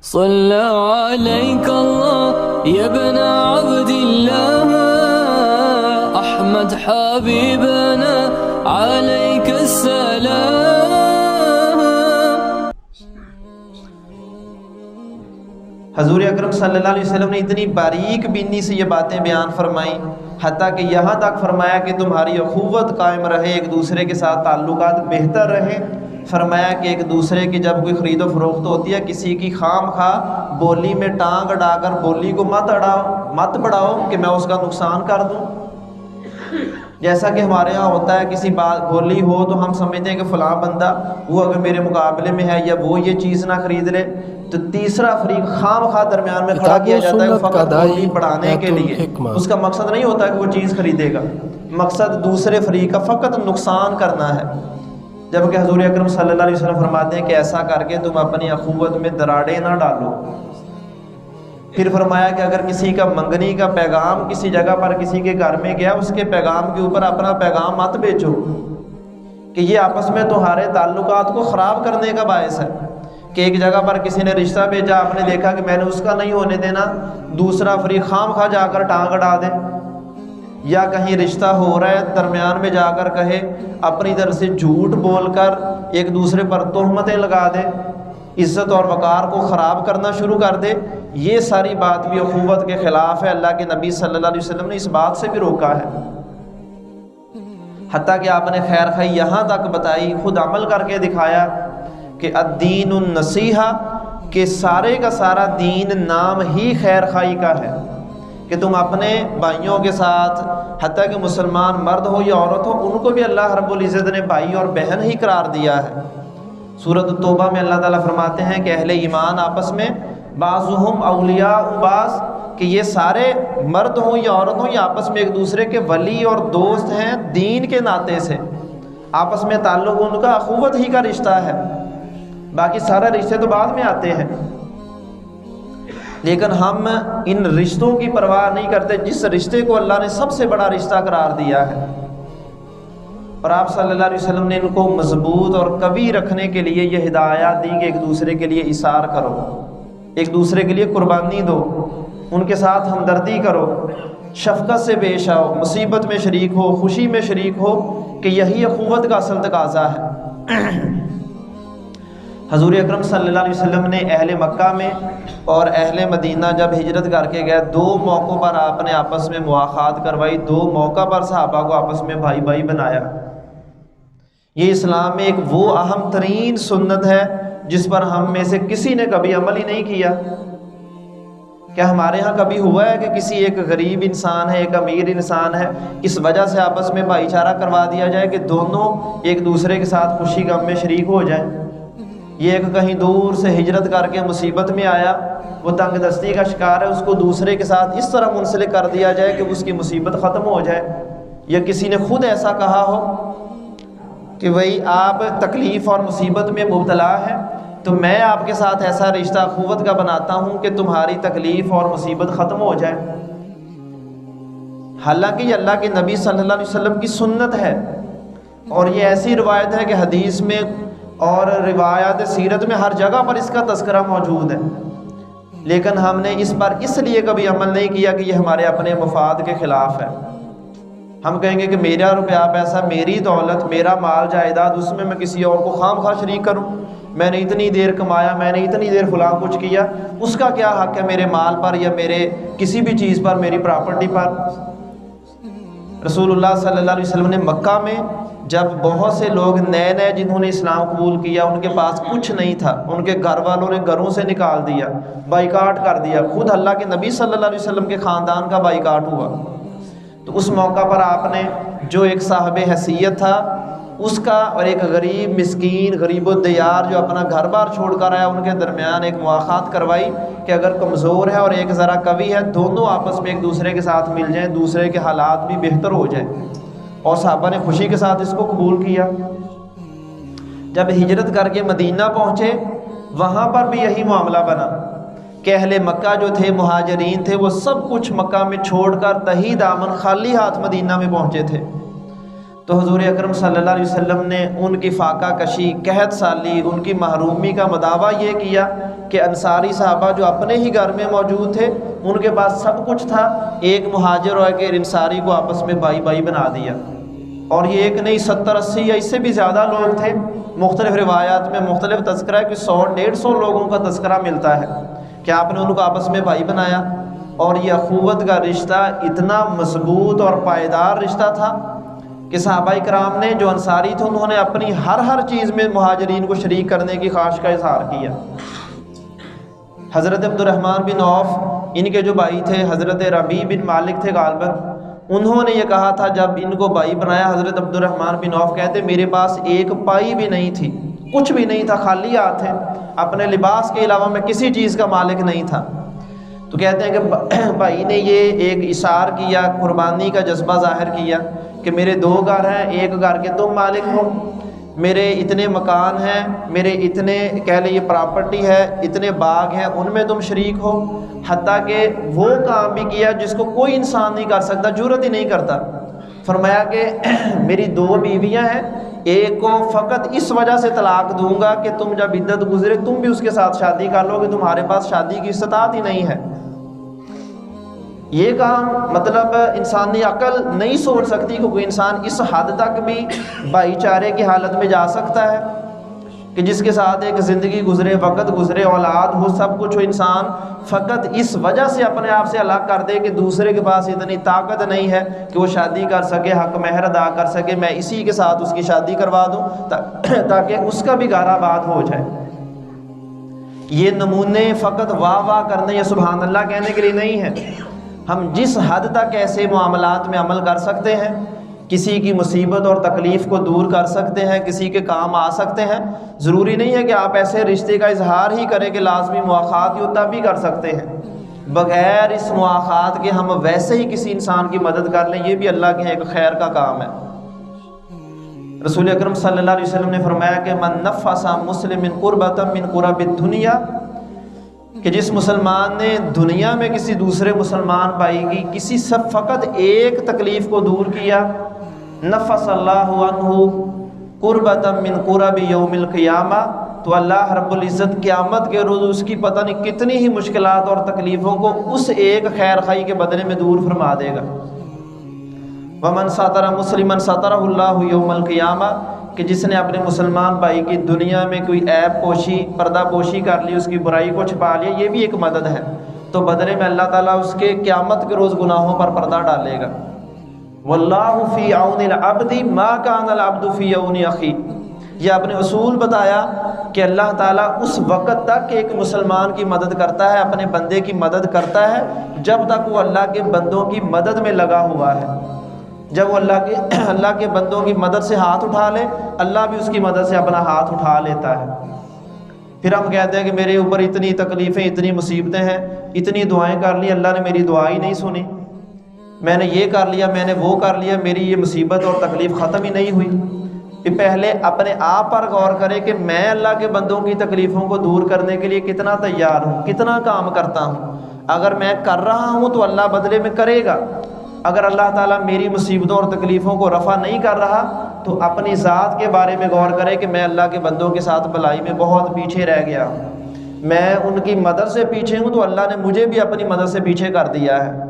صلى عليك الله يا ابن عبد الله أحمد حبيبنا عليك السلام. حضور اکرم صلی اللہ علیہ وسلم نے اتنی باریک بینی سے یہ باتیں بیان فرمائیں، حتیٰ کہ یہاں تک فرمایا کہ تمہاری اخوت قائم رہے، ایک دوسرے کے ساتھ تعلقات بہتر رہیں. فرمایا کہ ایک دوسرے کی جب کوئی خرید و فروخت ہوتی ہے، کسی کی خام خواہ بولی میں ٹانگ اڑا کر بولی کو مت بڑھاؤ کہ میں اس کا نقصان کر دوں. جیسا کہ ہمارے ہاں ہوتا ہے، کسی بات بولی ہو تو ہم سمجھتے ہیں کہ فلاں بندہ وہ اگر میرے مقابلے میں ہے یا وہ یہ چیز نہ خرید لے، تو تیسرا فریق خام خواہ درمیان میں کھڑا کیا جاتا ہے فقط بولی بڑھانے کے لیے. اس کا مقصد نہیں ہوتا کہ وہ چیز خریدے گا، مقصد دوسرے فریق کا فقط نقصان کرنا ہے. جبکہ حضور اکرم صلی اللہ علیہ وسلم فرماتے ہیں کہ ایسا کر کے تم اپنی اخوت میں دراڑیں نہ ڈالو. پھر فرمایا کہ اگر کسی کا منگنی کا پیغام کسی جگہ پر کسی کے گھر میں گیا، اس کے پیغام کے اوپر اپنا پیغام مت بیچو کہ یہ آپس میں تمہارے تعلقات کو خراب کرنے کا باعث ہے. کہ ایک جگہ پر کسی نے رشتہ بھیجا، آپ نے دیکھا کہ میں نے اس کا نہیں ہونے دینا، دوسرا فریق خام خواہ جا کر ٹانگ اڑا دے، یا کہیں رشتہ ہو رہا ہے درمیان میں جا کر کہے اپنی طرف سے جھوٹ بول کر ایک دوسرے پر تہمتیں لگا دے، عزت اور وقار کو خراب کرنا شروع کر دے. یہ ساری بات بھی اخوت کے خلاف ہے. اللہ کے نبی صلی اللہ علیہ وسلم نے اس بات سے بھی روکا ہے. حتیٰ کہ آپ نے خیر خواہی یہاں تک بتائی، خود عمل کر کے دکھایا کہ الدین النصیحہ، کہ سارے کا سارا دین نام ہی خیر خواہی کا ہے، کہ تم اپنے بھائیوں کے ساتھ، حتیٰ کہ مسلمان مرد ہو یا عورت ہو، ان کو بھی اللہ رب العزت نے بھائی اور بہن ہی قرار دیا ہے. سورۃ التوبہ میں اللہ تعالیٰ فرماتے ہیں کہ اہل ایمان آپس میں بعضهم اولیاء بعض، کہ یہ سارے مرد ہوں یا عورت ہوں، یہ آپس میں ایک دوسرے کے ولی اور دوست ہیں دین کے ناطے سے. آپس میں تعلق ان کا اخوت ہی کا رشتہ ہے، باقی سارے رشتے تو بعد میں آتے ہیں. لیکن ہم ان رشتوں کی پرواہ نہیں کرتے جس رشتے کو اللہ نے سب سے بڑا رشتہ قرار دیا ہے. اور آپ صلی اللہ علیہ وسلم نے ان کو مضبوط اور قوی رکھنے کے لیے یہ ہدایات دی کہ ایک دوسرے کے لیے ایثار کرو، ایک دوسرے کے لیے قربانی دو، ان کے ساتھ ہمدردی کرو، شفقت سے پیش آؤ، مصیبت میں شریک ہو، خوشی میں شریک ہو، کہ یہی اخوت کا اصل تقاضا ہے. حضور اکرم صلی اللہ علیہ وسلم نے اہل مکہ میں اور اہل مدینہ جب ہجرت کر کے گئے، دو موقعوں پر آپ نے آپس میں مواخات کروائی، دو موقع پر صحابہ کو آپس میں بھائی بھائی بنایا. یہ اسلام میں ایک وہ اہم ترین سنت ہے جس پر ہم میں سے کسی نے کبھی عمل ہی نہیں کیا. کیا ہمارے ہاں کبھی ہوا ہے کہ کسی ایک غریب انسان ہے، ایک امیر انسان ہے، اس وجہ سے آپس میں بھائی چارہ کروا دیا جائے کہ دونوں ایک دوسرے کے ساتھ خوشی غم میں شریک ہو جائیں؟ یہ ایک کہیں دور سے ہجرت کر کے مصیبت میں آیا، وہ تنگ دستی کا شکار ہے، اس کو دوسرے کے ساتھ اس طرح منسلک کر دیا جائے کہ اس کی مصیبت ختم ہو جائے. یا کسی نے خود ایسا کہا ہو کہ بھئی آپ تکلیف اور مصیبت میں مبتلا ہیں، تو میں آپ کے ساتھ ایسا رشتہ اخوت کا بناتا ہوں کہ تمہاری تکلیف اور مصیبت ختم ہو جائے. حالانکہ یہ اللہ کے نبی صلی اللہ علیہ وسلم کی سنت ہے، اور یہ ایسی روایت ہے کہ حدیث میں اور روایات سیرت میں ہر جگہ پر اس کا تذکرہ موجود ہے. لیکن ہم نے اس پر اس لیے کبھی عمل نہیں کیا کہ یہ ہمارے اپنے مفاد کے خلاف ہے. ہم کہیں گے کہ میرا روپیہ پیسہ، میری دولت، میرا مال جائیداد، اس میں کسی اور کو خام خواہ شریک کروں؟ میں نے اتنی دیر کمایا، میں نے اتنی دیر فلاں کچھ کیا، اس کا کیا حق ہے میرے مال پر یا میرے کسی بھی چیز پر، میری پراپرٹی پر؟ رسول اللہ صلی اللہ علیہ وسلم نے مکہ میں جب بہت سے لوگ نئے جنہوں نے اسلام قبول کیا، ان کے پاس کچھ نہیں تھا، ان کے گھر والوں نے گھروں سے نکال دیا، بائیکاٹ کر دیا، خود اللہ کے نبی صلی اللہ علیہ وسلم کے خاندان کا بائیکاٹ ہوا. تو اس موقع پر آپ نے جو ایک صاحب حیثیت تھا اس کا اور ایک غریب مسکین غریب الدیار جو اپنا گھر بار چھوڑ کر آیا، ان کے درمیان ایک مواخات کروائی کہ اگر کمزور ہے اور ایک ذرا قوی ہے، دونوں آپس میں ایک دوسرے کے ساتھ مل جائیں، دوسرے کے حالات بھی بہتر ہو جائیں. اور صحابہ نے خوشی کے ساتھ اس کو قبول کیا. جب ہجرت کر کے مدینہ پہنچے، وہاں پر بھی یہی معاملہ بنا کہ اہل مکہ جو تھے، مہاجرین تھے، وہ سب کچھ مکہ میں چھوڑ کر تہی دامن خالی ہاتھ مدینہ میں پہنچے تھے. تو حضور اکرم صلی اللہ علیہ وسلم نے ان کی فاقہ کشی، قحط سالی، ان کی محرومی کا مداوع یہ کیا کہ انصاری صحابہ جو اپنے ہی گھر میں موجود تھے، ان کے پاس سب کچھ تھا، ایک مہاجر اور ایک انصاری کو آپس میں بھائی بھائی بنا دیا۔ اور یہ ایک نہیں 70-80 یا اس سے بھی زیادہ لوگ تھے۔ مختلف روایات میں مختلف تذکرہ ہے کہ 100-150 لوگوں کا تذکرہ ملتا ہے کہ آپ نے ان کو آپس میں بھائی بنایا۔ اور یہ اخوت کا رشتہ اتنا مضبوط اور پائیدار رشتہ تھا کہ صحابہ کرام نے جو انصاری تھے انہوں نے اپنی ہر چیز میں مہاجرین کو شریک کرنے کی خواہش کا اظہار کیا۔ حضرت عبد الرحمن بن عوف، ان کے جو بھائی تھے حضرت ربیع بن مالک تھے غالباً، انہوں نے یہ کہا تھا جب ان کو بھائی بنایا، حضرت عبد الرحمن بن عوف کہتے میرے پاس ایک پائی بھی نہیں تھی، کچھ بھی نہیں تھا، خالی ہاتھ تھے، اپنے لباس کے علاوہ میں کسی چیز کا مالک نہیں تھا۔ تو کہتے ہیں کہ بھائی نے یہ ایک اشار کیا، قربانی کا جذبہ ظاہر کیا کہ میرے 2 گھر ہیں، ایک گھر کے تم مالک ہو، میرے اتنے مکان ہیں، میرے اتنے کہہ لیں یہ پراپرٹی ہے، اتنے باغ ہیں، ان میں تم شریک ہو۔ حتیٰ کہ وہ کام بھی کیا جس کو کوئی انسان نہیں کر سکتا، جرت ہی نہیں کرتا۔ فرمایا کہ میری 2 بیویاں ہیں، ایک کو فقط اس وجہ سے طلاق دوں گا کہ تم جب عدت گزرے تم بھی اس کے ساتھ شادی کر لو گے، تمہارے پاس شادی کی استطاعت ہی نہیں ہے۔ یہ کام مطلب انسانی عقل نہیں سوچ سکتی کہ کوئی انسان اس حد تک بھی بھائی چارے کی حالت میں جا سکتا ہے کہ جس کے ساتھ ایک زندگی گزرے، وقت گزرے، اولاد ہو، سب کچھ ہو، انسان فقط اس وجہ سے اپنے آپ سے الگ کر دے کہ دوسرے کے پاس اتنی طاقت نہیں ہے کہ وہ شادی کر سکے، حق مہر ادا کر سکے، میں اسی کے ساتھ اس کی شادی کروا دوں تاکہ اس کا بھی گھر آباد ہو جائے۔ یہ نمونے فقط واہ واہ کرنے یا سبحان اللہ کہنے کے لیے نہیں ہیں۔ ہم جس حد تک ایسے معاملات میں عمل کر سکتے ہیں، کسی کی مصیبت اور تکلیف کو دور کر سکتے ہیں، کسی کے کام آ سکتے ہیں، ضروری نہیں ہے کہ آپ ایسے رشتے کا اظہار ہی کریں کہ لازمی مواخات ہی ہو، تب بھی کر سکتے ہیں۔ بغیر اس مواخات کے ہم ویسے ہی کسی انسان کی مدد کر لیں، یہ بھی اللہ کے ایک خیر کا کام ہے۔ رسول اکرم صلی اللہ علیہ وسلم نے فرمایا کہ من نفس مسلم قربۃ من قرب الدنیا، کہ جس مسلمان نے دنیا میں کسی دوسرے مسلمان بھائی کی کسی سب فقط ایک تکلیف کو دور کیا، نفس اللہ عنہ قربۃ من قرب یوم القیامہ، تو اللہ رب العزت قیامت کے روز اس کی پتہ نہیں کتنی ہی مشکلات اور تکلیفوں کو اس ایک خیر خواہی کے بدلے میں دور فرما دے گا۔ ومن ستر مسلما سترہ اللہ یوم القیامہ، کہ جس نے اپنے مسلمان بھائی کی دنیا میں کوئی عیب پوشی، پردہ پوشی کر لی، اس کی برائی کو چھپا لیا، یہ بھی ایک مدد ہے، تو بدلے میں اللہ تعالیٰ اس کے قیامت کے روز گناہوں پر پردہ ڈالے گا۔ واللہ فی عون العبد ما کان العبد فی عون اخی، یہ آپ نے اصول بتایا کہ اللہ تعالیٰ اس وقت تک ایک مسلمان کی مدد کرتا ہے، اپنے بندے کی مدد کرتا ہے جب تک وہ اللہ کے بندوں کی مدد میں لگا ہوا ہے۔ جب وہ اللہ کے بندوں کی مدد سے ہاتھ اٹھا لے، اللہ بھی اس کی مدد سے اپنا ہاتھ اٹھا لیتا ہے۔ پھر ہم کہتے ہیں کہ میرے اوپر اتنی تکلیفیں، اتنی مصیبتیں ہیں، اتنی دعائیں کر لی، اللہ نے میری دعا ہی نہیں سنی، میں نے یہ کر لیا، میں نے وہ کر لیا، میری یہ مصیبت اور تکلیف ختم ہی نہیں ہوئی۔ کہ پہلے اپنے آپ پر غور کرے کہ میں اللہ کے بندوں کی تکلیفوں کو دور کرنے کے لیے کتنا تیار ہوں، کتنا کام کرتا ہوں۔ اگر میں کر رہا ہوں تو اللہ بدلے میں کرے گا، اگر اللہ تعالیٰ میری مصیبتوں اور تکلیفوں کو رفع نہیں کر رہا تو اپنی ذات کے بارے میں غور کرے کہ میں اللہ کے بندوں کے ساتھ بھلائی میں بہت پیچھے رہ گیا ہوں، میں ان کی مدد سے پیچھے ہوں تو اللہ نے مجھے بھی اپنی مدد سے پیچھے کر دیا ہے۔